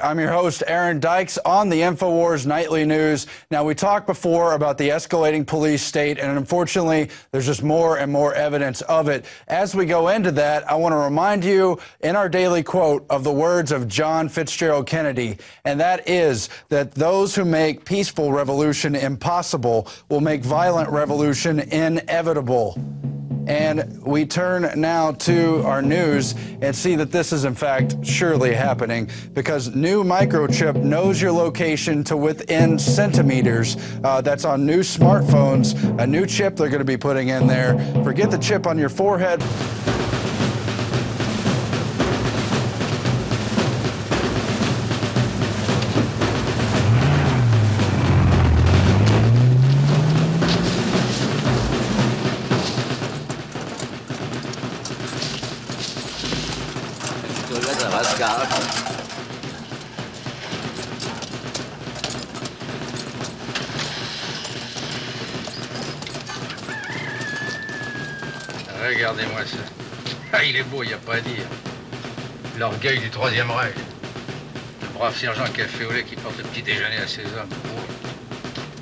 I'm your host, Aaron Dykes, on the InfoWars Nightly News. Now, we talked before about the escalating police state, and unfortunately, there's just more and more evidence of it. As we go into that, I want to remind you in our daily quote of the words of John Fitzgerald Kennedy, and that is that those who make peaceful revolution impossible will make violent revolution inevitable. And we turn now to our news and see that this is in fact surely happening, because new microchip knows your location to within centimeters. That's on new smartphones, a new chip they're going to be putting in there. Forget the chip on your forehead. Regardez-moi ça. Ah, il est beau, il n'y a pas à dire. L'orgueil du Troisième Reich. Le brave sergent café au lait qui porte le petit déjeuner à ses hommes. Oh.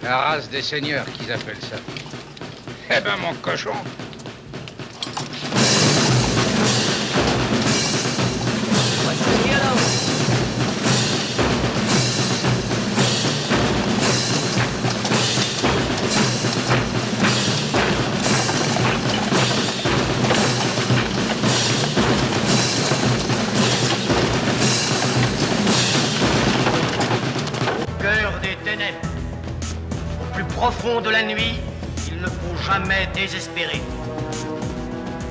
La race des seigneurs qu'ils appellent ça. Eh ben, mon cochon. Profond de la nuit, il ne faut jamais désespérer.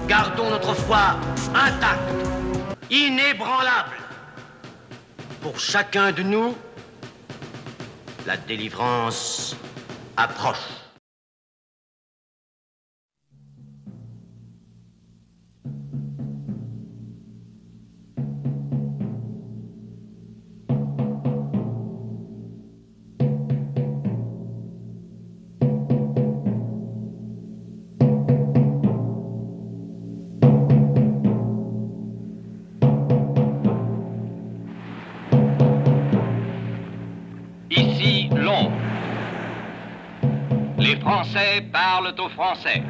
Gardons notre foi intacte, inébranlable. Pour chacun de nous, la délivrance approche. Les Français parlent aux Français.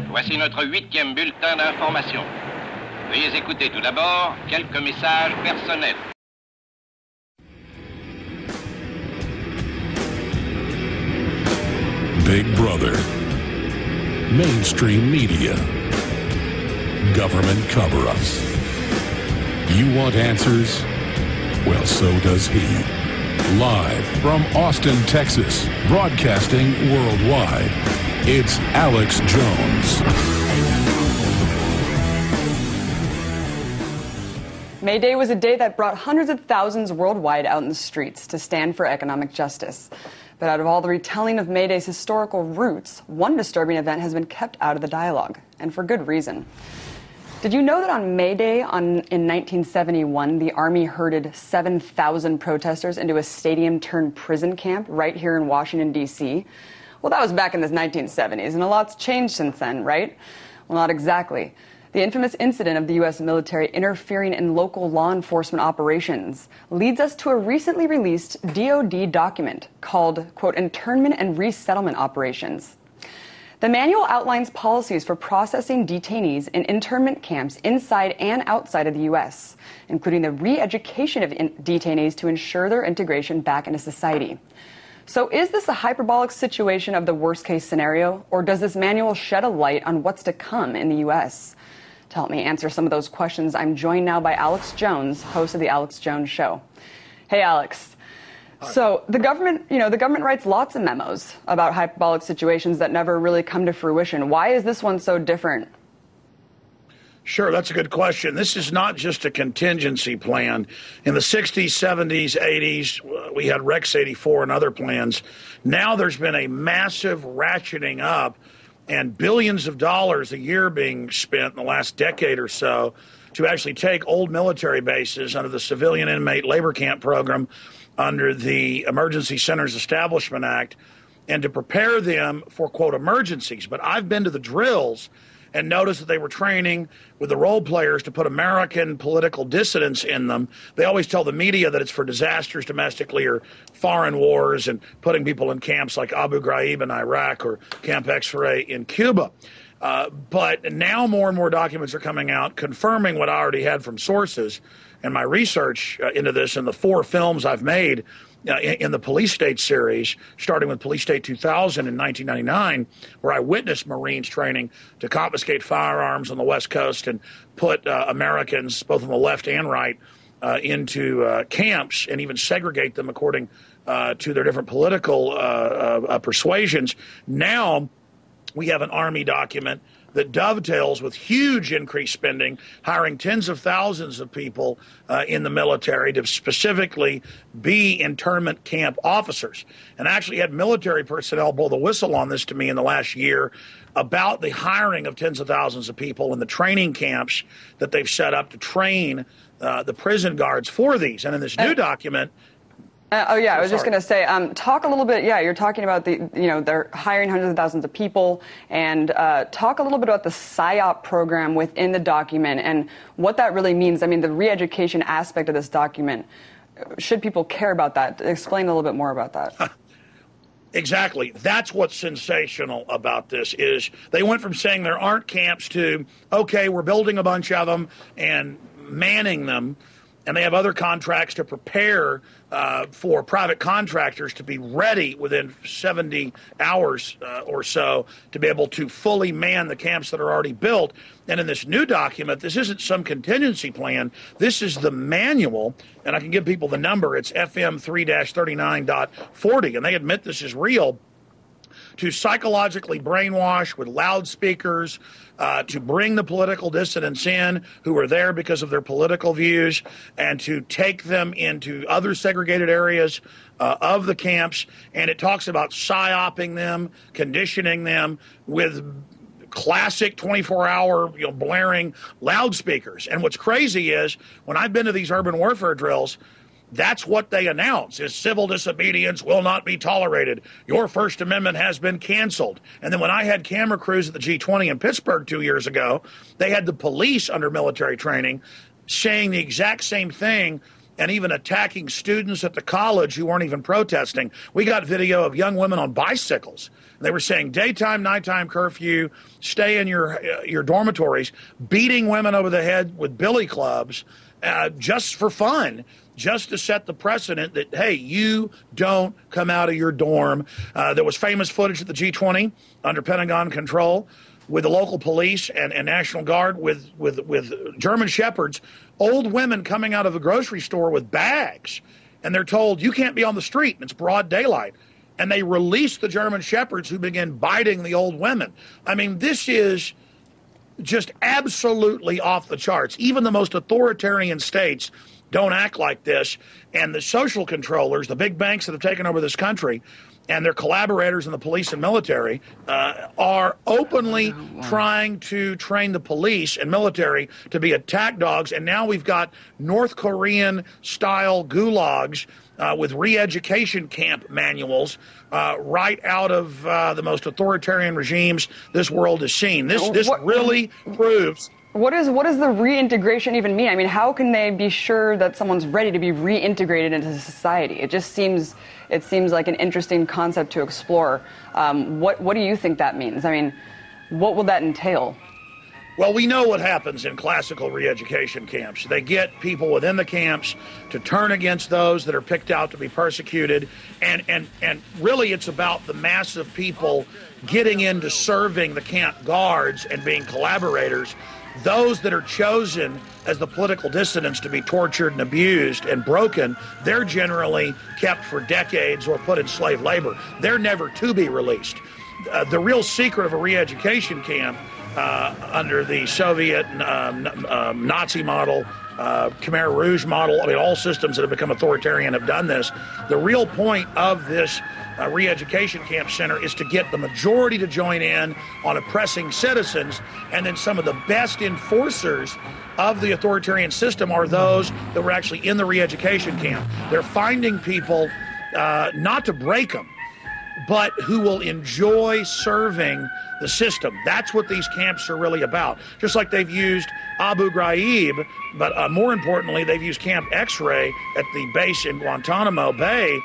Voici notre 8e bulletin d'information. Veuillez écouter tout d'abord quelques messages personnels. Big Brother, mainstream media, government cover-ups. You want answers? Well, so does he. Live from Austin, Texas, broadcasting worldwide, it's Alex Jones. May Day was a day that brought hundreds of thousands worldwide out in the streets to stand for economic justice. But out of all the retelling of May Day's historical roots, one disturbing event has been kept out of the dialogue, and for good reason. Did you know that on May Day in 1971, the Army herded 7,000 protesters into a stadium-turned-prison camp right here in Washington, D.C.? Well, that was back in the 1970s, and a lot's changed since then, right? Well, not exactly. The infamous incident of the U.S. military interfering in local law enforcement operations leads us to a recently released DoD document called, quote, Internment and Resettlement Operations. The manual outlines policies for processing detainees in internment camps inside and outside of the U.S., including the re-education of detainees to ensure their integration back into society. So is this a hyperbolic situation of the worst-case scenario, or does this manual shed a light on what's to come in the U.S.? To help me answer some of those questions, I'm joined now by Alex Jones, host of The Alex Jones Show. Hey, Alex. So the government writes lots of memos about hyperbolic situations that never really come to fruition. Why is this one so different? Sure, that's a good question. This is not just a contingency plan. In the 60s, 70s, 80s, we had Rex 84 and other plans. Now there's been a massive ratcheting up and billions of dollars a year being spent in the last decade or so to actually take old military bases under the Civilian Inmate Labor Camp Program, under the Emergency Centers Establishment Act, and to prepare them for, quote, emergencies. But I've been to the drills and noticed that they were training with the role players to put American political dissidents in them. They always tell the media that it's for disasters domestically or foreign wars, and putting people in camps like Abu Ghraib in Iraq or Camp X-Ray in Cuba. But now more and more documents are coming out confirming what I already had from sources and my research into this, and the 4 films I've made in the Police State series, starting with Police State 2000 in 1999, where I witnessed Marines training to confiscate firearms on the West Coast and put Americans, both on the left and right, into camps, and even segregate them according to their different political persuasions. Now we have an Army document that dovetails with huge increased spending, hiring tens of thousands of people in the military to specifically be internment camp officers. And I actually had military personnel blow the whistle on this to me in the last year about the hiring of tens of thousands of people in the training camps that they've set up to train the prison guards for these. And in this new document, I was just going to say, talk a little bit. Yeah, you're talking about they're hiring hundreds of thousands of people, and talk a little bit about the PSYOP program within the document and what that really means. I mean, the re-education aspect of this document. Should people care about that? Explain a little bit more about that. Exactly. That's what's sensational about this, is they went from saying there aren't camps to, okay, we're building a bunch of them and manning them. And they have other contracts to prepare for private contractors to be ready within 70 hours or so to be able to fully man the camps that are already built. And in this new document, this isn't some contingency plan. This is the manual, and I can give people the number. It's FM 3-39.40, and they admit this is real. To psychologically brainwash with loudspeakers, to bring the political dissidents in who are there because of their political views, and to take them into other segregated areas of the camps. And it talks about psyoping them, conditioning them with classic 24-hour blaring loudspeakers. And what's crazy is, when I've been to these urban warfare drills, that's what they announce, is civil disobedience will not be tolerated. Your First Amendment has been canceled. And then when I had camera crews at the G20 in Pittsburgh 2 years ago, they had the police under military training saying the exact same thing, and even attacking students at the college who weren't even protesting. We got video of young women on bicycles. They were saying daytime, nighttime curfew, stay in your dormitories, beating women over the head with billy clubs just for fun, just to set the precedent that, hey, you don't come out of your dorm. There was famous footage at the G20 under Pentagon control with the local police and National Guard with German Shepherds, old women coming out of a grocery store with bags, and they're told, you can't be on the street, and it's broad daylight. And they released the German Shepherds, who began biting the old women. I mean, this is just absolutely off the charts. Even the most authoritarian states don't act like this. And the social controllers, the big banks that have taken over this country, and their collaborators in the police and military are openly trying to train the police and military to be attack dogs. And now we've got North Korean-style gulags with re-education camp manuals right out of the most authoritarian regimes this world has seen. This really proves... What does the reintegration even mean? I mean, how can they be sure that someone's ready to be reintegrated into society? It just seems like an interesting concept to explore. What do you think that means? I mean, what will that entail? Well, we know what happens in classical re-education camps. They get people within the camps to turn against those that are picked out to be persecuted, and really it's about the mass of people getting into serving the camp guards and being collaborators. Those that are chosen as the political dissidents to be tortured and abused and broken, they're generally kept for decades or put in slave labor. They're never to be released. The real secret of a re-education camp under the Soviet Nazi model Khmer Rouge model. I mean, all systems that have become authoritarian have done this. The real point of this re-education camp center is to get the majority to join in on oppressing citizens, and then some of the best enforcers of the authoritarian system are those that were actually in the re-education camp. They're finding people not to break them, but who will enjoy serving the system. That's what these camps are really about. Just like they've used Abu Ghraib, but more importantly, they've used Camp X-Ray at the base in Guantanamo Bay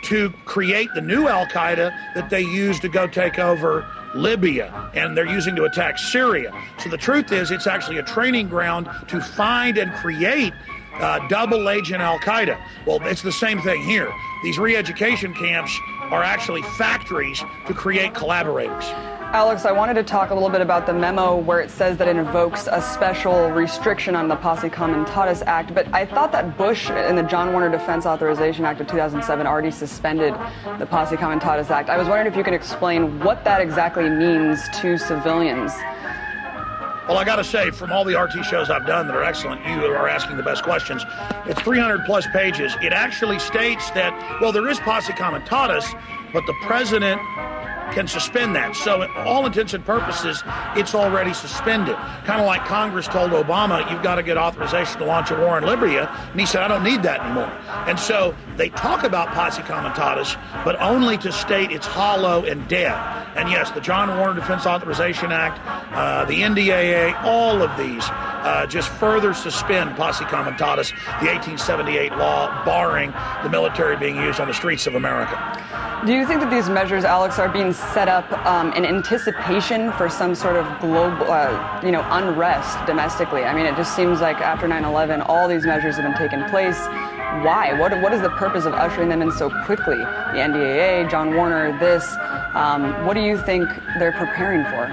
to create the new Al-Qaeda that they used to go take over Libya, and they're using to attack Syria. So the truth is, it's actually a training ground to find and create double agent Al-Qaeda. Well, it's the same thing here. These re-education camps are actually factories to create collaborators. Alex, I wanted to talk a little bit about the memo where it says that it invokes a special restriction on the Posse Comitatus Act, but I thought that Bush in the John Warner Defense Authorization Act of 2007 already suspended the Posse Comitatus Act. I was wondering if you can explain what that exactly means to civilians. Well, I got to say, from all the RT shows I've done that are excellent, you are asking the best questions. It's 300 plus pages. It actually states that, well, there is Posse Comitatus, but the president can suspend that. So at all intents and purposes, it's already suspended. Kind of like Congress told Obama, you've got to get authorization to launch a war in Libya. And he said, I don't need that anymore. And so they talk about Posse Comitatus, but only to state it's hollow and dead. And yes, the John Warner Defense Authorization Act, the NDAA, all of these just further suspend Posse Comitatus, the 1878 law, barring the military being used on the streets of America. Do you think that these measures, Alex, are being set up in anticipation for some sort of global, unrest domestically? I mean, it just seems like after 9/11, all these measures have been taking place. Why? What is the purpose of ushering them in so quickly? The NDAA, John Warner, this. What do you think they're preparing for?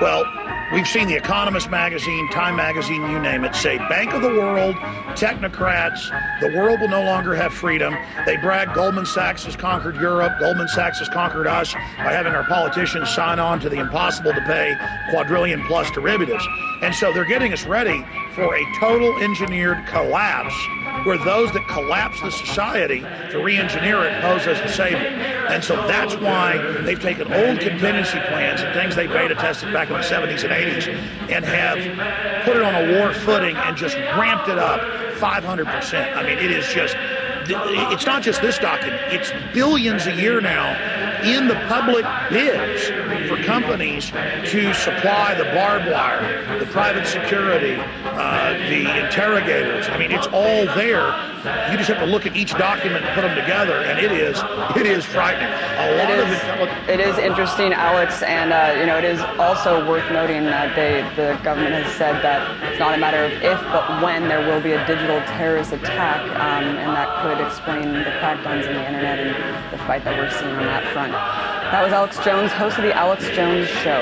Well, we've seen The Economist magazine, Time magazine, you name it, say Bank of the World, technocrats, the world will no longer have freedom. They brag Goldman Sachs has conquered Europe, Goldman Sachs has conquered us by having our politicians sign on to the impossible to pay quadrillion plus derivatives. And so they're getting us ready for a total engineered collapse, where those that collapse the society to re-engineer it pose as the savior. And so that's why they've taken old contingency plans and things they beta tested back in the 70s and 80s and have put it on a war footing and just ramped it up 500%. I mean, it is just, it's not just this document, it's billions a year now in the public bids for companies to supply the barbed wire, the private security, the interrogators. I mean, it's all there. You just have to look at each document and put them together, and it is frightening. It is interesting, Alex, and it is also worth noting that the government has said that it's not a matter of if, but when there will be a digital terrorist attack, and that could explain the crackdowns on the internet and the fight that we're seeing on that front. That was Alex Jones, host of The Alex Jones Show.